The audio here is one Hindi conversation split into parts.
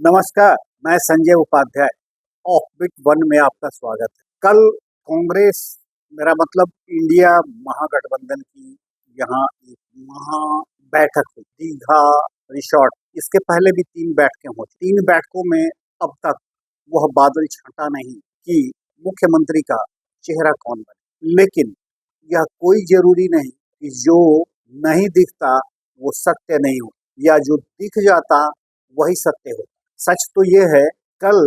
नमस्कार, मैं संजय उपाध्याय। ऑफबीट वन में आपका स्वागत है। कल कांग्रेस, मेरा मतलब इंडिया महागठबंधन की यहाँ एक महा बैठक हुई दीघा रिसोर्ट। इसके पहले भी 3 बैठकें हुई। 3 बैठकों में अब तक वह बादल छंटा नहीं कि मुख्यमंत्री का चेहरा कौन बने। लेकिन यह कोई जरूरी नहीं कि जो नहीं दिखता वो सत्य नहीं हो, या जो दिख जाता वही सत्य हो। सच तो ये है, कल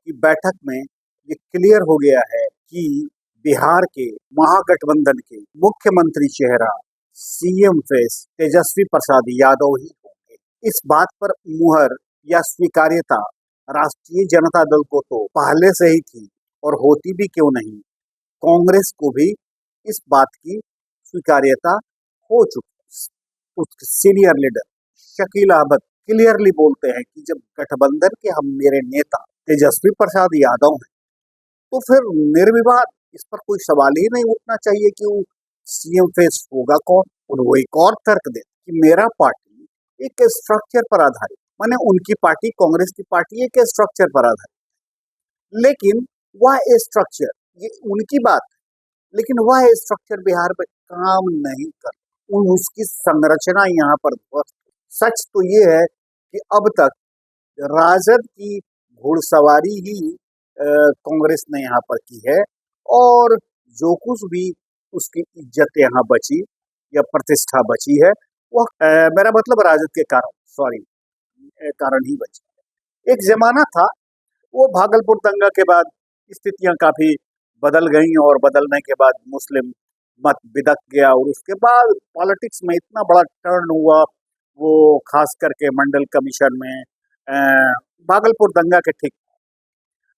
की बैठक में ये क्लियर हो गया है कि बिहार के महागठबंधन के मुख्यमंत्री चेहरा सीएम फेस तेजस्वी प्रसाद यादव ही होंगे। इस बात पर मुहर या स्वीकार्यता राष्ट्रीय जनता दल को तो पहले से ही थी, और होती भी क्यों नहीं, कांग्रेस को भी इस बात की स्वीकार्यता हो चुकी। Senior leader Shakeel Ahmed clearly बोलते हैं कि जब गठबंधन के हम मेरे नेता तेजस्वी प्रसाद यादव हैं, तो फिर निर्विवाद इस पर कोई सवाल ही नहीं उठना चाहिए कि वो सीएम फेस होगा कौन। और वो एक और तर्क दे कि मेरा पार्टी एक स्ट्रक्चर पर आधारित, माने उनकी पार्टी कांग्रेस की पार्टी एक स्ट्रक्चर पर आधारित, लेकिन वह स्ट्रक्चर, ये उनकी बात है, लेकिन वह स्ट्रक्चर बिहार में काम नहीं कर, उसकी संरचना यहाँ पर ध्वस्त। सच तो ये है कि अब तक राजद की घुड़सवारी ही कांग्रेस ने यहाँ पर की है, और जो कुछ भी उसकी इज्जत यहाँ बची या प्रतिष्ठा बची है, वह मेरा मतलब राजद के कारण ही बची। एक जमाना था, वो भागलपुर दंगा के बाद स्थितियां काफी बदल गई, और बदलने के बाद मुस्लिम मत बिदक गया, और उसके बाद पॉलिटिक्स में इतना बड़ा टर्न हुआ, वो खास करके मंडल कमीशन में भागलपुर दंगा के ठीक,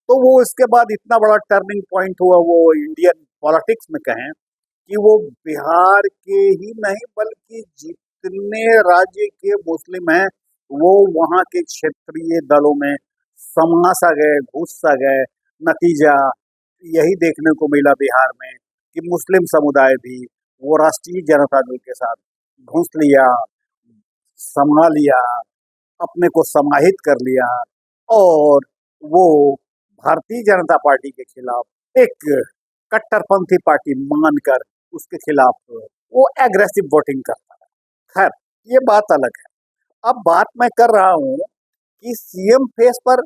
तो वो इसके बाद इतना बड़ा टर्निंग पॉइंट हुआ वो इंडियन पॉलिटिक्स में कहें कि वो बिहार के ही नहीं बल्कि जितने राज्य के मुस्लिम हैं वो वहाँ के क्षेत्रीय दलों में समा सा गए, घुस सा गए। नतीजा यही देखने को मिला बिहार में कि मुस्लिम समुदाय भी वो राष्ट्रीय जनता दल के साथ घुस लिया, समा लिया, अपने को समाहित कर लिया, और वो भारतीय जनता पार्टी के खिलाफ एक कट्टरपंथी पार्टी मानकर उसके खिलाफ वो एग्रेसिव वोटिंग करता है। खैर, ये बात अलग है। अब बात मैं कर रहा हूँ कि सीएम फेस पर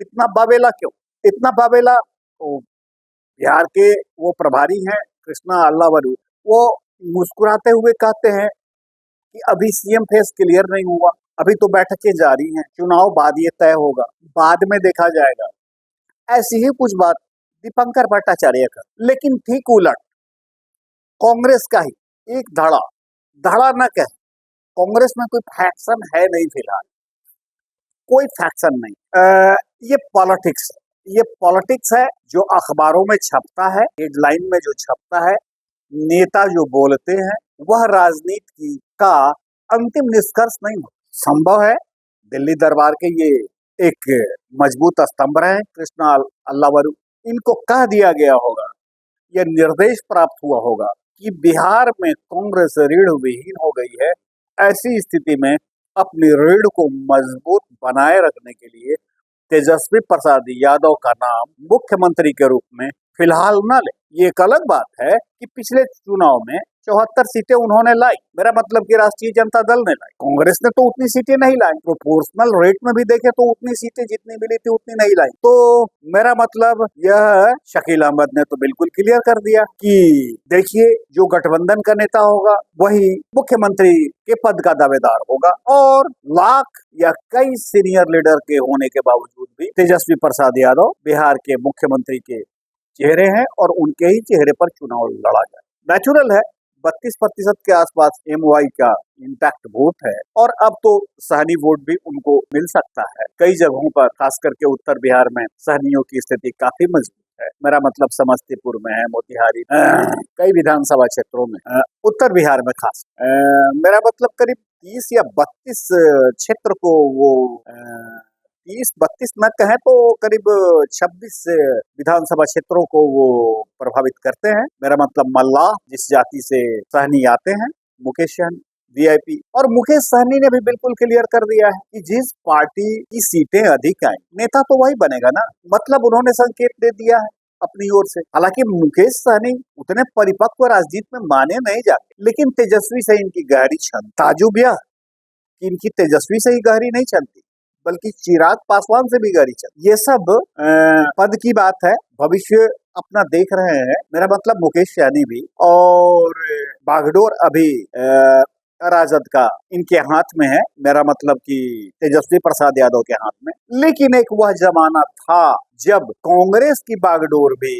इतना बावेला क्यों। इतना बावेला तो बिहार के वो प्रभारी हैं कृष्णा अल्लावरू, वो मुस्कुराते हुए कहते हैं कि अभी सीएम फेस क्लियर नहीं हुआ, अभी तो बैठकें जारी हैं, चुनाव बाद ये तय होगा, बाद में देखा जाएगा। ऐसी ही कुछ बात दीपंकर भट्टाचार्य का। लेकिन ठीक उलट कांग्रेस का ही एक धड़ा न कहे, कांग्रेस में कोई फैक्शन है नहीं फिलहाल, कोई फैक्शन नहीं। ये पॉलिटिक्स है जो अखबारों में छपता है, हेडलाइन में जो छपता है, नेता जो बोलते हैं, वह राजनीति का अंतिम निष्कर्ष नहीं हो। संभव है दिल्ली दरबार के ये एक मजबूत स्तंभ रहे कृष्णा अल्लावरू, इनको कह दिया गया होगा, यह निर्देश प्राप्त हुआ होगा कि बिहार में कांग्रेस रीढ़ विहीन हो गई है। ऐसी स्थिति में अपनी रीढ़ को मजबूत बनाए रखने के लिए तेजस्वी प्रसाद यादव का नाम मुख्यमंत्री के रूप में फिलहाल न ले। ये एक अलग बात है कि पिछले चुनाव में 74 सीटें उन्होंने लाई, मेरा मतलब कि राष्ट्रीय जनता दल ने लाई, कांग्रेस ने तो उतनी सीटें नहीं लाई। प्रोपोर्शनल रेट में भी देखे तो उतनी सीटें जितनी मिली थी उतनी नहीं लाई। तो मेरा मतलब यह शकील अहमद ने तो बिल्कुल क्लियर कर दिया कि देखिए, जो गठबंधन का नेता होगा वही मुख्यमंत्री के पद का दावेदार होगा, और लाख या कई सीनियर लीडर के होने के बावजूद भी तेजस्वी प्रसाद यादव बिहार के मुख्यमंत्री के चेहरे हैं, और उनके ही चेहरे पर चुनाव लड़ा जाए। नेचुरल है, 32% के आसपास एमवाई का इंटैक्ट वोट है, और अब तो सहनी वोट भी उनको मिल सकता है। कई जगहों पर, खास करके उत्तर बिहार में सहनियों की स्थिति काफी मजबूत है। मेरा मतलब समस्तीपुर में है, मोतिहारी, कई विधानसभा क्षेत्रों में, उत्तर बिहार में खास, मेरा मतलब करीब 30 या 32 क्षेत्र को वो 30-32 न कहें तो करीब 26 विधानसभा क्षेत्रों को वो प्रभावित करते हैं। मेरा मतलब मल्लाह जिस जाति से सहनी आते हैं, मुकेश सहनी, वीआईपी। और मुकेश सहनी ने भी बिल्कुल क्लियर कर दिया है कि जिस पार्टी की सीटें अधिक आए नेता तो वही बनेगा ना, मतलब उन्होंने संकेत दे दिया है अपनी ओर से। हालांकि मुकेश सहनी उतने परिपक्व राजनीति में माने नहीं जाते, लेकिन तेजस्वी से इनकी गहरी क्षमता, ताजुब यह कि इनकी तेजस्वी से ही गहरी नहीं चलती बल्कि चिराग पासवान से भी गहरी चलती। ये सब पद की बात है, भविष्य अपना देख रहे हैं, मेरा मतलब मुकेश सहनी भी। और बागडोर अभी राजद का इनके हाथ में है, मेरा मतलब कि तेजस्वी प्रसाद यादव के हाथ में। लेकिन एक वह जमाना था जब कांग्रेस की बागडोर भी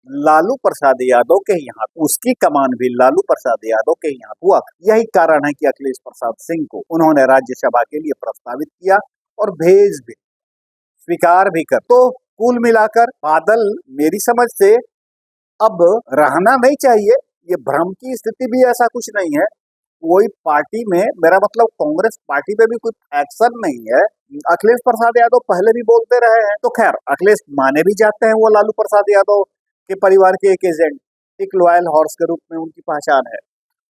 लालू प्रसाद यादव के ही हाथ, उसकी कमान भी लालू प्रसाद यादव के ही हाथ हुआ। यही कारण है कि अखिलेश प्रसाद सिंह को उन्होंने राज्यसभा के लिए प्रस्तावित किया और भेज भी, स्वीकार भी कर। तो कुल मिलाकर बादल मेरी समझ से अब रहना नहीं चाहिए। ये भ्रम की स्थिति भी ऐसा कुछ नहीं है, कोई पार्टी में, मेरा मतलब कांग्रेस पार्टी में भी कोई एक्शन नहीं है। अखिलेश प्रसाद यादव पहले भी बोलते रहे हैं, तो खैर अखिलेश माने भी जाते हैं, वो लालू प्रसाद यादव के परिवार के एक एजेंट, एक लॉयल हॉर्स के रूप में उनकी पहचान है,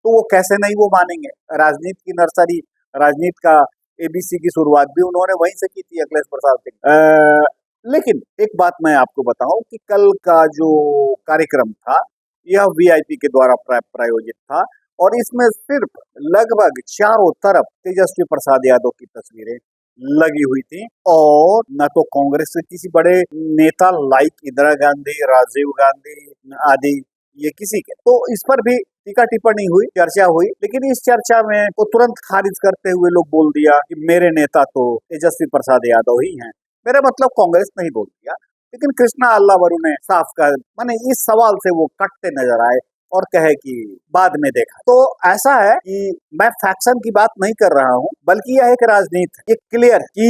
तो वो कैसे नहीं वो मानेंगे। राजनीति की नर्सरी, राजनीति का एबीसी की शुरुआत भी उन्होंने वहीं से की थी, अखिलेश प्रसाद सिंह। लेकिन एक बात मैं आपको बताऊं कि कल का जो कार्यक्रम था यह वीआईपी के द्वारा प्रायोजित था और इसमें सिर्फ लगभग चारों तरफ तेजस्वी प्रसाद यादव की तस्वीरें लगी हुई थी और न तो कांग्रेस के किसी बड़े नेता लाइक इंदिरा गांधी, राजीव गांधी आदि, ये किसी के। तो इस पर भी टीका टिप्पणी हुई, चर्चा हुई, लेकिन इस चर्चा में वो तुरंत खारिज करते हुए लोग बोल दिया कि मेरे नेता तो तेजस्वी प्रसाद यादव ही हैं। मेरा मतलब कांग्रेस नहीं बोल दिया, लेकिन कृष्णा अल्लावरू ने साफ कर, माने इस सवाल से वो कटते नजर आए और कहे कि बाद में देखा। तो ऐसा है कि मैं फैक्शन की बात नहीं कर रहा हूं, बल्कि यह एक राजनीति है, ये क्लियर कि